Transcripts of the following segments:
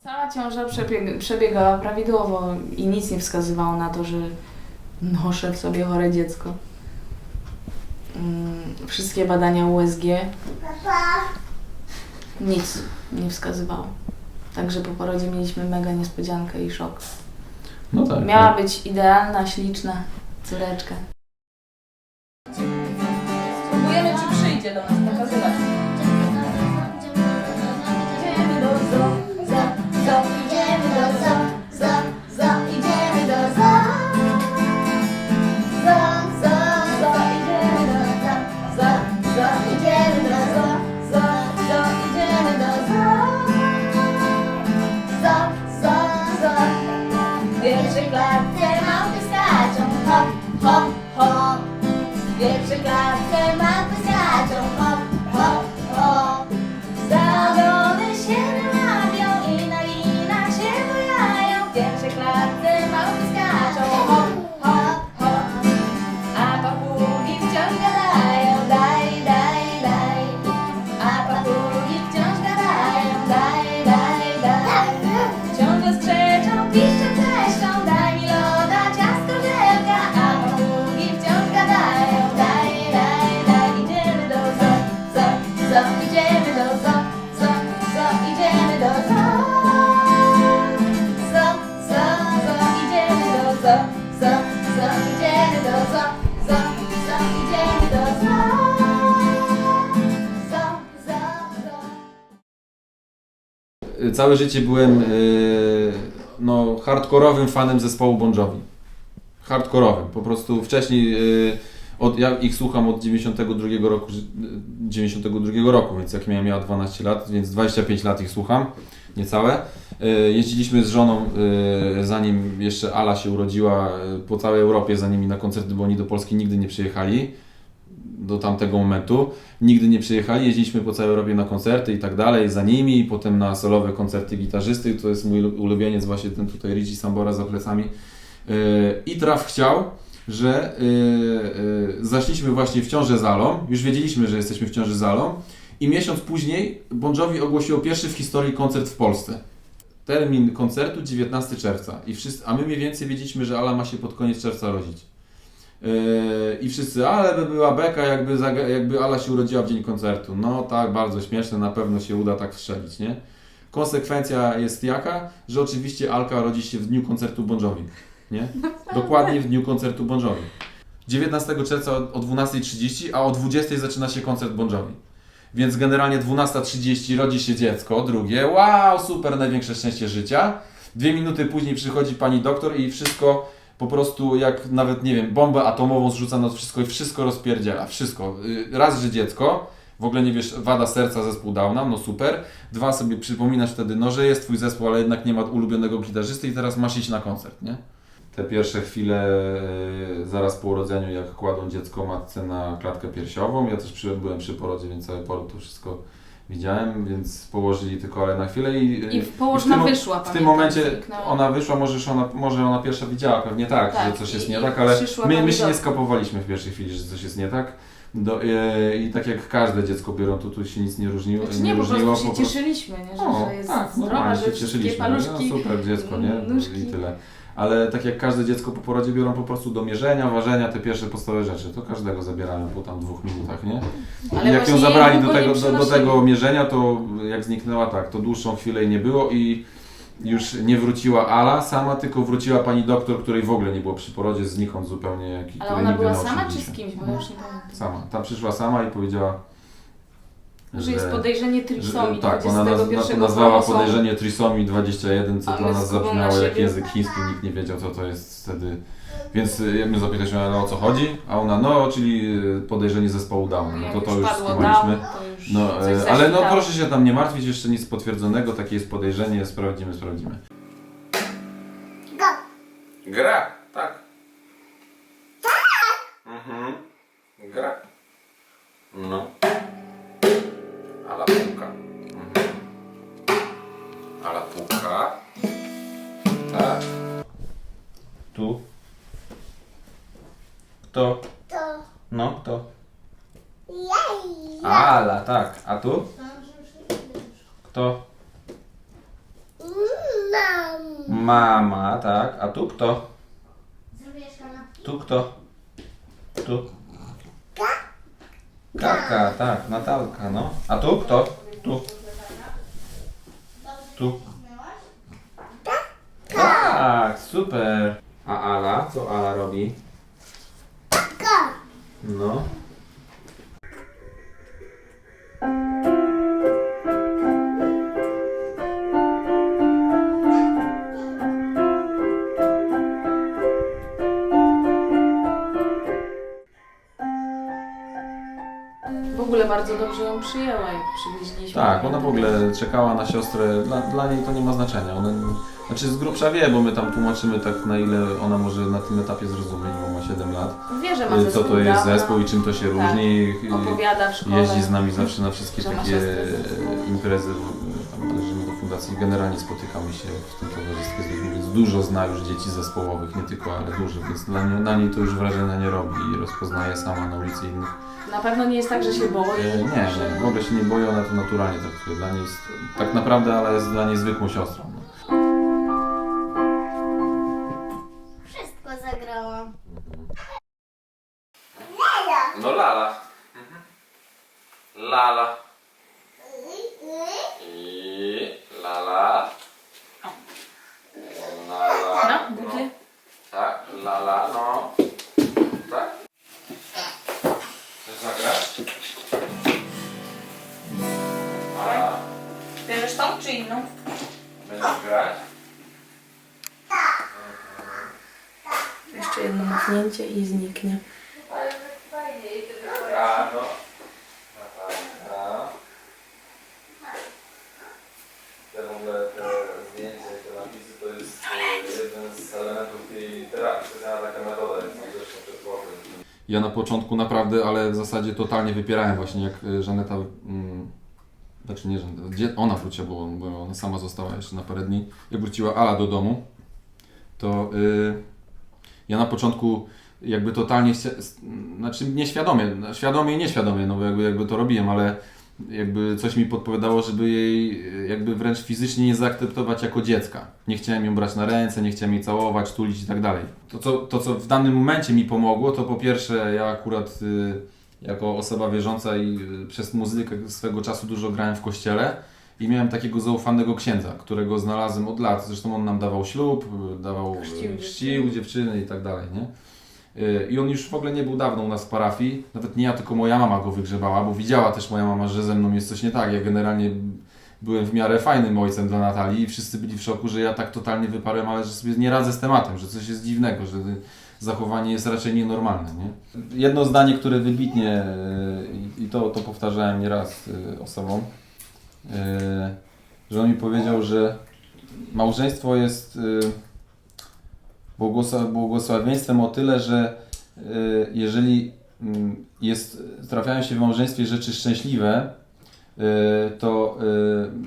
Cała ciąża przebiegała prawidłowo i nic nie wskazywało na to, że noszę w sobie chore dziecko. Wszystkie badania USG nic nie wskazywało. Także po porodzie mieliśmy mega niespodziankę i szok. No tak. Miała być idealna, śliczna córeczka. Spróbujemy, czy przyjdzie do nas pokazywać. Idziemy do zoo, idziemy do zoo, idziemy do zoo. Idziemy do idziemy do w pierwszej klatce małpy skaczą, hop, hop, hop. W pierwszej klatce małpy skaczą, hop, hop, hop. Zagrody się wyłapią i na linach się bojają. W pierwszej klatce małpy skaczą, hop, hop, hop. A papugi wciąż gadają, daj, daj, daj. A papugi wciąż gadają, daj, daj, daj. Ciągle skrzeczą, piszczą, trzeszczą, daj mi loda, ciastko, żelka. A papugi wciąż gadają, daj, daj, daj. Idziemy do idziemy do idziemy do idziemy do idziemy do Całe życie byłem hardkorowym fanem zespołu Bon Jovi. Hardkorowym. Po prostu wcześniej ja ich słucham od 92 roku, więc jak miała 12 lat, więc 25 lat ich słucham, niecałe. Jeździliśmy z żoną, zanim jeszcze Ala się urodziła, po całej Europie za nimi na koncerty, bo oni do Polski nigdy nie przyjechali. Do tamtego momentu. Nigdy nie przyjechali, jeździliśmy po całej Europie na koncerty i tak dalej, za nimi, i potem na solowe koncerty gitarzysty. To jest mój ulubieniec, właśnie ten tutaj Richie Sambora za plecami. I traf chciał, że zaszliśmy właśnie w ciążę z Alą, już wiedzieliśmy, że jesteśmy w ciąży z Alą, i miesiąc później Bon Jovi ogłosiło pierwszy w historii koncert w Polsce. Termin koncertu 19 czerwca. A my mniej więcej wiedzieliśmy, że Ala ma się pod koniec czerwca rodzić. I wszyscy, ale by była beka, jakby Ala się urodziła w dzień koncertu. No tak, bardzo śmieszne, na pewno się uda tak strzelić, nie? Konsekwencja jest jaka, że oczywiście Alka rodzi się w dniu koncertu Bon Jovi, nie? Dokładnie w dniu koncertu Bon Jovi. 19 czerwca o 12:30, a o 20:00 zaczyna się koncert Bon Jovi. Więc generalnie 12:30 rodzi się dziecko, drugie, wow, super, największe szczęście życia. 2 minuty później przychodzi pani doktor i wszystko po prostu jak nawet, nie wiem, bombę atomową zrzuca na to wszystko i wszystko rozpierdziela, wszystko. Raz, że dziecko, w ogóle nie wiesz, wada serca, zespół Downa, no super. 2, sobie przypominasz wtedy, no że jest twój zespół, ale jednak nie ma ulubionego gitarzysty i teraz masz iść na koncert, nie? Te pierwsze chwile zaraz po urodzeniu, jak kładą dziecko matce na klatkę piersiową, ja też byłem przy porodzie, więc cały poród to wszystko widziałem, więc położyli tylko Ale na chwilę i położna wyszła. W tym momencie ona wyszła, może ona pierwsza widziała pewnie tak, że coś jest nie tak, ale my się nie skapowaliśmy w pierwszej chwili, że coś jest nie tak. I tak jak każde dziecko biorą, tu się nic nie różniło. Znaczy nie, po prostu się cieszyliśmy, nie? Że jest tak, zdrowa, że się cieszyliśmy. paluszki, no, super dziecko, nie? Nóżki. I tyle. Ale tak jak każde dziecko po porodzie biorą po prostu do mierzenia, ważenia, te pierwsze podstawowe rzeczy, to każdego zabierają po tam 2 minutach, nie? Ale I jak ją zabrali do tego tego mierzenia, to jak zniknęła to dłuższą chwilę jej nie było i już nie wróciła Ala sama, tylko wróciła pani doktor, której w ogóle nie było przy porodzie, znikąd zupełnie. Ale ona była sama czy z kimś? Bo ja już nie pamiętam. Sama. Tam przyszła sama i powiedziała, że jest podejrzenie trisomii. Tak, ona nazwała podejrzenie trisomii 21, co dla nas zabrzmiało jak język chiński, nikt nie wiedział, co to jest wtedy. Więc my zapytaliśmy, o co chodzi, a ona, czyli podejrzenie zespołu Downa. No to już skumaliśmy. Ale proszę się tam nie martwić, jeszcze nic potwierdzonego, takie jest podejrzenie, sprawdzimy. Gra, tak. Mhm. Gra. No. Ala puka. Ala puka. Tak. Tu. Kto? To. No, kto? Jej. Ala, tak. A tu? Kto? Mm. Mama, tak. A tu kto? Zrobisz kanapkę? Tu kto? Tu. Kaka, tak, Natalka, no. A tu kto? Tu. Tu. Tak, super. A Ala? Co Ala robi? No. W ogóle bardzo dobrze ją przyjęła, jak przywieźliśmy. Tak, ona w ogóle czekała na siostrę. Dla niej to nie ma znaczenia. Ona, znaczy z grubsza wie, bo my tam tłumaczymy tak, na ile ona może na tym etapie zrozumieć, bo ma 7 lat. Wie, że ma zespół Co to jest dawno. zespół i czym to się różni. Opowiada w szkole. Jeździ z nami zawsze na wszystkie że ma takie siostrę. imprezy. Tam należymy do fundacji. Generalnie spotykamy się w tym towarzystwie z ludźmi, więc dużo zna już dzieci zespołowych, nie tylko, ale dużo, więc na niej to już wrażenia nie robi i rozpoznaje sama na ulicy innych. Na pewno nie jest tak, że się boi. Nie, że... w ogóle się nie boję, ona to naturalnie traktuje. Dla niej jest, tak naprawdę, ale jest dla niej zwykłą siostrą. No. Wszystko zagrałam. No Lala. Lala. I Lala. Lala. No, buty. Tak, Lala, no. Tak? Chcesz zagrać? A, Bierzesz tą czy inną? będziesz grać? Jeszcze jedno machnięcie i zniknie. A, no. Natalka. Te w ogóle te zdjęcia i te napisy to jest jeden z elementów tej terapii. Specjalna taka metoda jest zresztą przed słowem. Ja na początku naprawdę, ale w zasadzie totalnie wypierałem właśnie jak Żaneta, znaczy nie Żaneta, gdzie ona wróciła, bo ona sama została jeszcze na parę dni. Jak wróciła Ala do domu, to ja na początku jakby totalnie znaczy nieświadomie, świadomie i nieświadomie, no bo jakby to robiłem, ale jakby coś mi podpowiadało, żeby jej jakby wręcz fizycznie nie zaakceptować jako dziecka. Nie chciałem ją brać na ręce, nie chciałem jej całować, tulić i tak dalej. To co w danym momencie mi pomogło, to po pierwsze ja akurat jako osoba wierząca i przez muzykę swego czasu dużo grałem w kościele i miałem takiego zaufanego księdza, którego znalazłem od lat. Zresztą on nam dawał ślub, dawał chrzcił dziewczyny i tak dalej, nie? I on już w ogóle nie był dawno u nas w parafii. Nawet nie ja, tylko moja mama go wygrzebała, bo widziała też moja mama, że ze mną jest coś nie tak. Ja generalnie byłem w miarę fajnym ojcem dla Natalii i wszyscy byli w szoku, że ja tak totalnie wyparłem, ale że sobie nie radzę z tematem, że coś jest dziwnego, że zachowanie jest raczej nienormalne, nie? Jedno zdanie, które wybitnie, i to powtarzałem nieraz osobom, że on mi powiedział, że małżeństwo jest błogosławieństwem o tyle, że jeżeli trafiają się w małżeństwie rzeczy szczęśliwe,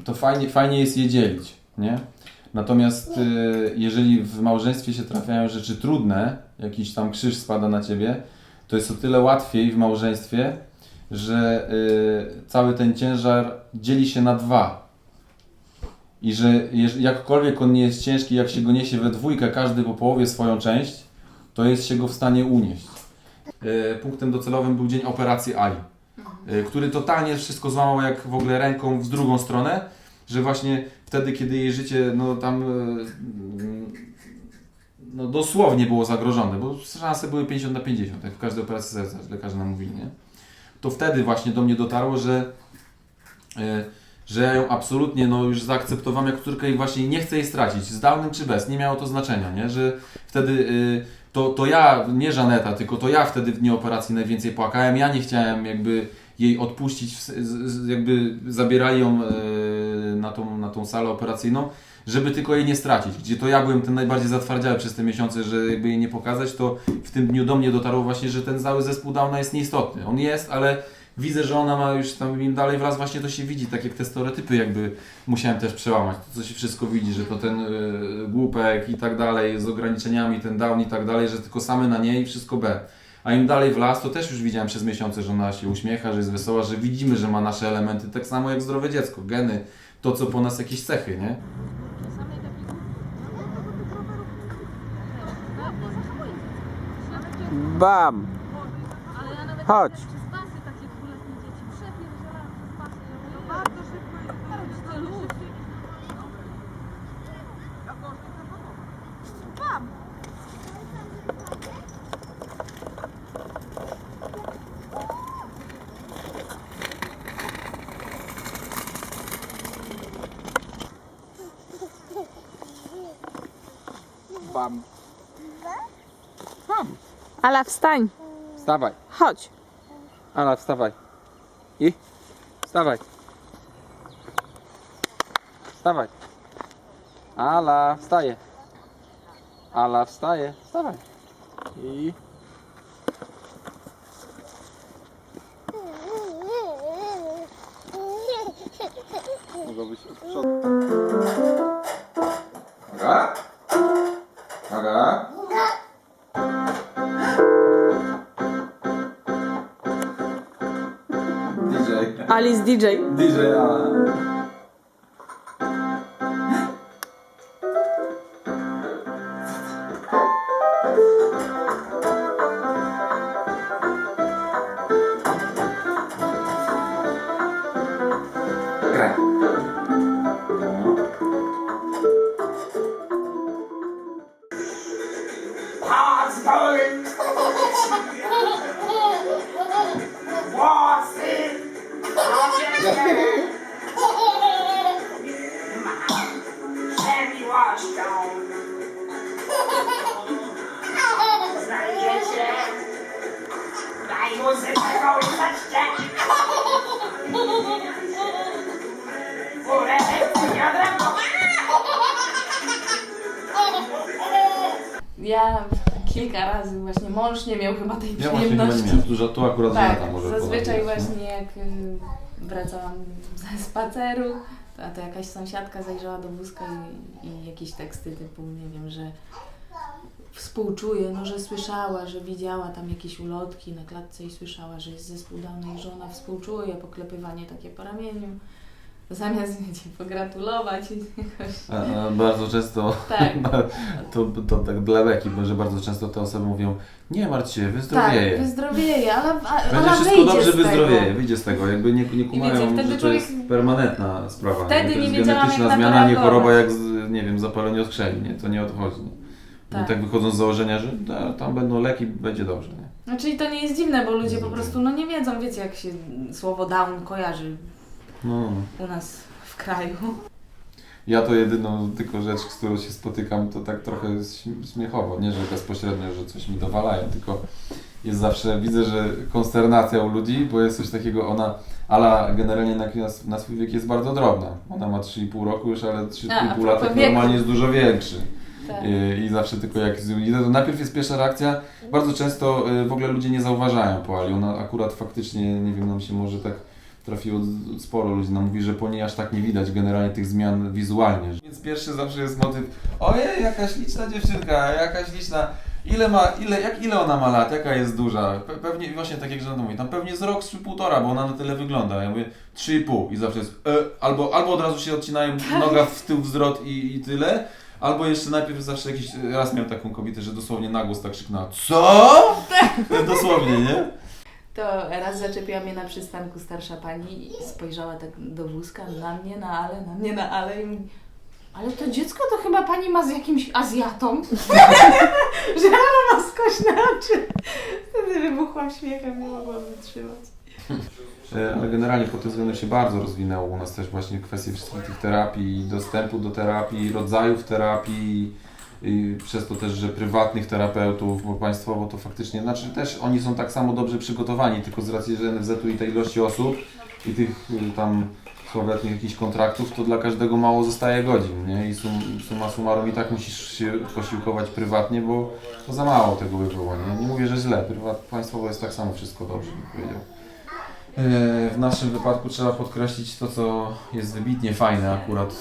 to fajnie jest je dzielić, nie? Natomiast jeżeli w małżeństwie się trafiają rzeczy trudne, jakiś tam krzyż spada na ciebie, to jest o tyle łatwiej w małżeństwie, że cały ten ciężar dzieli się na dwa. I że jakkolwiek on nie jest ciężki, jak się go niesie we dwójkę, każdy po połowie swoją część, to jest się go w stanie unieść. Punktem docelowym był dzień operacji Ali, który totalnie wszystko złamał jak w ogóle ręką w drugą stronę, że właśnie wtedy, kiedy jej życie dosłownie było zagrożone, bo szanse były 50/50, jak w każdej operacji serca, lekarze nam mówili, nie? To wtedy właśnie do mnie dotarło, że ja ją absolutnie już zaakceptowałem jako córkę i właśnie nie chcę jej stracić, z Downem czy bez, nie miało to znaczenia, nie? Że wtedy to ja, nie Żaneta, tylko to ja wtedy w dniu operacji najwięcej płakałem, ja nie chciałem jakby jej odpuścić, jakby zabierali ją na tą salę operacyjną, żeby tylko jej nie stracić, gdzie to ja byłem ten najbardziej zatwardziały przez te miesiące, że jakby jej nie pokazać, to w tym dniu do mnie dotarło właśnie, że ten cały zespół Downa jest nieistotny, on jest, ale widzę, że ona ma już tam im dalej wraz, właśnie to się widzi, tak jak te stereotypy jakby musiałem też przełamać, to co się wszystko widzi, że to ten głupek i tak dalej, z ograniczeniami, ten Down i tak dalej, że tylko same na niej i wszystko B. A im dalej w las, to też już widziałem przez miesiące, że ona się uśmiecha, że jest wesoła, że widzimy, że ma nasze elementy, tak samo jak zdrowe dziecko, geny, to co po nas jakieś cechy, nie? Bam! Chodź! Bam! Bam! Ala, wstań. Wstawaj! Chodź. Ala, wstawaj! I? Wstawaj! Wstawaj! Ala, wstaje! Ala, wstaje! Wstawaj! I... Mogłabyś od przodu. Aga? Aga? DJ. Alice DJ. DJ Ala. Graj. Znajdziecie. Daj muzykę, usadźcie. Górę, wiadrem. Ja kilka razy właśnie, mąż nie miał chyba tej Ja właśnie chyba nie przyjemności. miałem. Dużo tu akurat Tak, Żaneta może zazwyczaj podać. właśnie jak wracałam ze spaceru, to jakaś sąsiadka zajrzała do wózka i jakieś teksty typu, nie wiem, że współczuje, no że słyszała, że widziała tam jakieś ulotki na klatce i słyszała, że jest zespół Downa i żona współczuje, poklepywanie takie po ramieniu. Zamiast wiecie, pogratulować i jakoś... Bardzo często, Tak. to tak dla beki, bo że bardzo często te osoby mówią: nie martw się, wyzdrowieje. Tak, wyzdrowieje, ale Będzie ale wszystko wyjdzie dobrze, z tego. wyzdrowieje, wyjdzie z tego. Jakby nie kumają, wiecie, wtedy że to człowiek- jest permanentna sprawa. Wtedy to jest nie wiedziałam, genetyczna jak na to zmiana, nie reagować. choroba jak, nie wiem, zapalenie oskrzeli, nie? To nie o to chodzi. Nie? Tak. I tak wychodzą z założenia, że tam będą leki, będzie dobrze, nie? Znaczy i to nie jest dziwne, bo ludzie po prostu no nie wiedzą, wiecie jak się słowo down kojarzy No. u nas w kraju. Ja to jedyną tylko rzecz, z którą się spotykam, to tak trochę śmiechowo. Nie, że bezpośrednio, że coś mi dowalają, tylko jest zawsze, widzę, że konsternacja u ludzi, bo jest coś takiego, Ala generalnie na swój wiek jest bardzo drobna. Ona ma 3,5 roku już, ale 3,5 lata wieku. normalnie jest dużo większy. Tak. I zawsze tylko jak idę, to najpierw jest pierwsza reakcja. Bardzo często w ogóle ludzie nie zauważają po Ali. Ona akurat faktycznie, nie wiem, nam się może tak trafiło sporo ludzi. Nam mówi, że po niej aż tak nie widać generalnie tych zmian wizualnie. Więc pierwszy zawsze jest motyw: ojej, jaka śliczna dziewczynka, jakaś liczna. Ile ona ma lat, jaka jest duża? Pewnie, właśnie tak jak Żaneta mówi, tam pewnie z rok czy półtora, bo ona na tyle wygląda. Ja mówię 3,5 i zawsze jest albo od razu się odcinają noga w tył wzrot i tyle. Albo jeszcze najpierw zawsze jakiś, raz miałem taką kobietę, że dosłownie na głos tak krzyknęła: co? Dosłownie, nie? To raz zaczepiła mnie na przystanku starsza pani i spojrzała tak do wózka, na mnie, na Ale i mówi: ale to dziecko to chyba pani ma z jakimś Azjatą? Że ona ma skośne oczy. Wtedy wybuchłam śmiechem, nie mogłam wytrzymać. Ale generalnie pod tym względem się bardzo rozwinęło u nas też właśnie kwestie wszystkich tych terapii, dostępu do terapii, rodzajów terapii, i przez to też, że prywatnych terapeutów, bo państwowo to faktycznie, znaczy też oni są tak samo dobrze przygotowani, tylko z racji, że NFZ-u i tej ilości osób i tych tam słowetnych jakichś kontraktów, to dla każdego mało zostaje godzin, nie? I summa summarum i tak musisz się posiłkować prywatnie, bo to za mało tego by było, nie? Nie mówię, że źle, państwowo jest tak samo wszystko dobrze, bym powiedział. W naszym wypadku trzeba podkreślić to, co jest wybitnie fajne akurat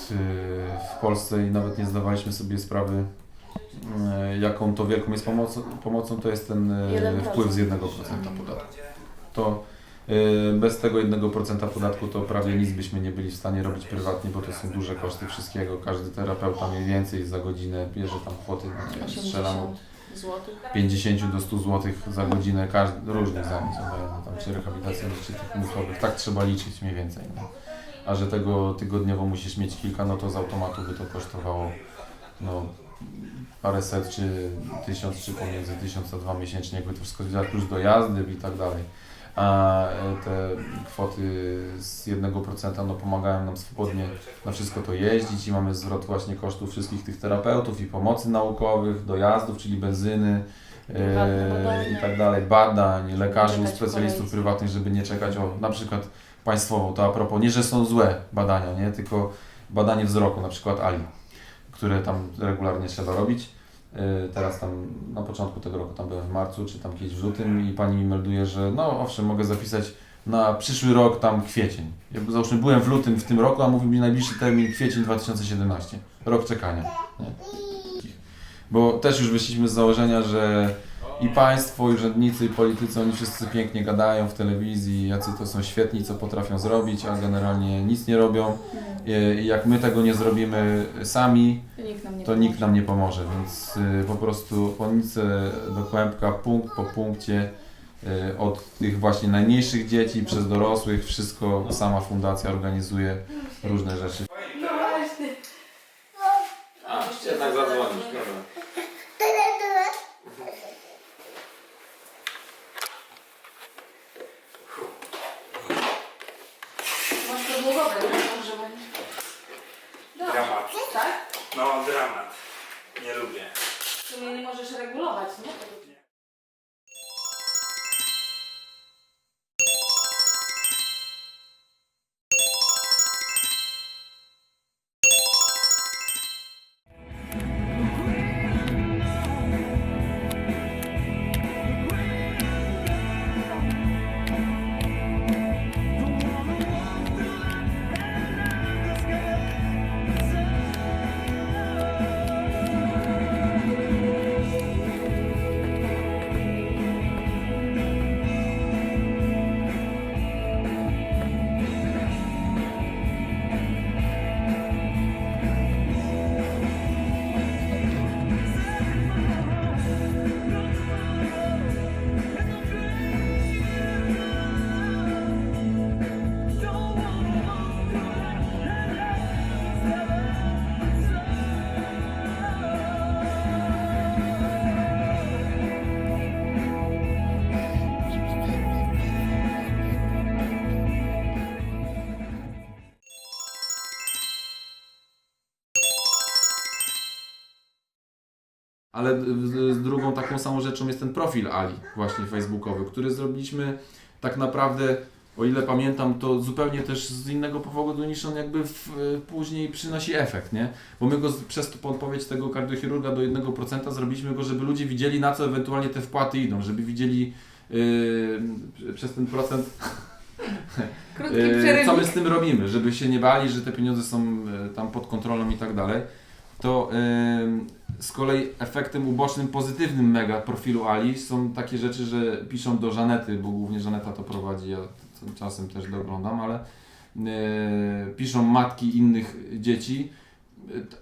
w Polsce i nawet nie zdawaliśmy sobie sprawy, jaką to wielką jest pomocą, to jest ten 1%. wpływ z 1% podatku. To bez tego 1% podatku to prawie nic byśmy nie byli w stanie robić prywatnie, bo to są duże koszty wszystkiego. Każdy terapeuta mniej więcej za godzinę bierze tam kwoty, no nie wiem, strzelam Złotych. 50 do 100 zł za godzinę, różnych zajęć, tam czy rehabilitacyjnych, czy tych umysłowych. Tak trzeba liczyć mniej więcej. No. A że tego tygodniowo musisz mieć kilka, no to z automatu by to kosztowało no, paręset czy 1000, czy pomiędzy 1000 a 2 miesięcznie, jakby to wszystko związać, plus dojazdy i tak dalej. A te kwoty z 1% no, pomagają nam swobodnie na wszystko to jeździć i mamy zwrot właśnie kosztów wszystkich tych terapeutów i pomocy naukowych, dojazdów, czyli benzyny i tak dalej, badań, lekarzy, specjalistów prywatnych, żeby nie czekać o na przykład państwową, to a propos, nie że są złe badania, nie, tylko badanie wzroku, na przykład Ali, które tam regularnie trzeba robić. Teraz tam na początku tego roku, tam byłem w marcu, czy tam kiedyś w lutym i pani mi melduje, że no owszem, mogę zapisać na przyszły rok tam kwiecień. Ja załóżmy byłem w lutym w tym roku, a mówił mi najbliższy termin kwiecień 2017. Rok czekania. Nie? Bo też już wyszliśmy z założenia, że i państwo, i urzędnicy, i politycy, oni wszyscy pięknie gadają w telewizji, jacy to są świetni, co potrafią zrobić, a generalnie nic nie robią. I jak my tego nie zrobimy sami, to nikt nam nie pomoże, więc po prostu od Nicy do Kłębka, punkt po punkcie, od tych właśnie najmniejszych dzieci przez dorosłych, wszystko sama fundacja organizuje różne rzeczy. No właśnie. A, jednak zadzwonisz, dobra. Masz to długowe, nie? Dramat. Tak? No, dramat. Nie lubię. W sumie nie możesz regulować, nie? Ale z drugą taką samą rzeczą jest ten profil Ali, właśnie facebookowy, który zrobiliśmy tak naprawdę, o ile pamiętam, to zupełnie też z innego powodu niż on jakby później przynosi efekt, nie? Bo my go przez to podpowiedź tego kardiochirurga do 1% zrobiliśmy go, żeby ludzie widzieli, na co ewentualnie te wpłaty idą, żeby widzieli przez ten procent co my z tym robimy, żeby się nie bali, że te pieniądze są tam pod kontrolą i tak dalej. To z kolei efektem ubocznym, pozytywnym mega profilu Ali są takie rzeczy, że piszą do Żanety, bo głównie Żaneta to prowadzi, ja czasem też doglądam, ale piszą matki innych dzieci,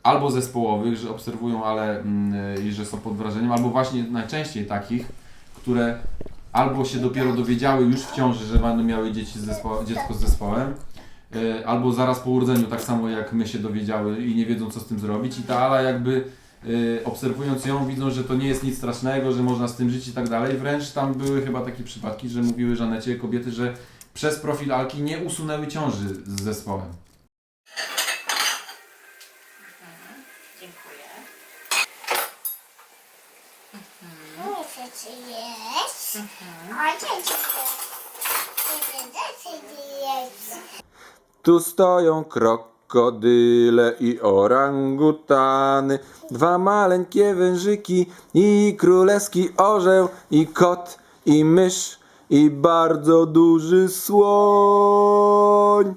albo zespołowych, że obserwują, ale i że są pod wrażeniem, albo właśnie najczęściej takich, które albo się dopiero dowiedziały już w ciąży, że będą miały dziecko z zespołem, albo zaraz po urodzeniu, tak samo jak my się dowiedziały i nie wiedzą, co z tym zrobić. I ta Ala jakby obserwując ją, widzą, że to nie jest nic strasznego, że można z tym żyć i tak dalej. Wręcz tam były chyba takie przypadki, że mówiły Żanecie kobiety, że przez profil Alki nie usunęły ciąży z zespołem. Dziękuję. Muszę ci jeść. Ojciec ci jeść. Tu stoją krokodyle i orangutany, dwa maleńkie wężyki i królewski orzeł i kot i mysz i bardzo duży słoń.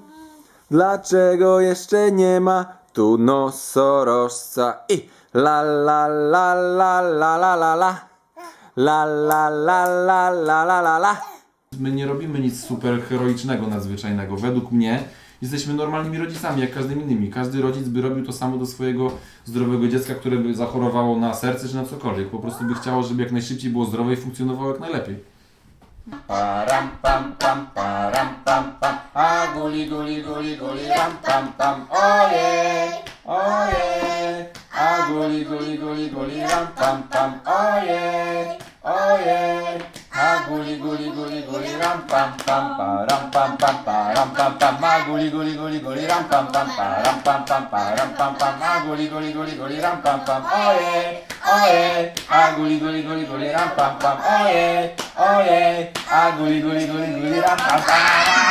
Dlaczego jeszcze nie ma tu nosorożca i la la la la la la la la la la la la la la la. My nie robimy nic super heroicznego, nadzwyczajnego. Według mnie jesteśmy normalnymi rodzicami, jak każdymi innymi. Każdy rodzic by robił to samo do swojego zdrowego dziecka, które by zachorowało na serce czy na cokolwiek. Po prostu by chciało, żeby jak najszybciej było zdrowe i funkcjonowało jak najlepiej. Param pam pam, param pam pam, a guli guli guli guli ram pam pam, ojej, ojej, a guli guli guli guli ram pam pam, ojej, ojej, a guli guli guli guli ram pam pam, param pam pam, param pam pam, a guli guli guli guli ram pam pam, param pam pam, param pam pam, a guli guli guli guli ram pam pam, ojej, ojej, a guli guli guli guli ram pam pam, ojej, ojej, a guli guli guli guli ram pam pam.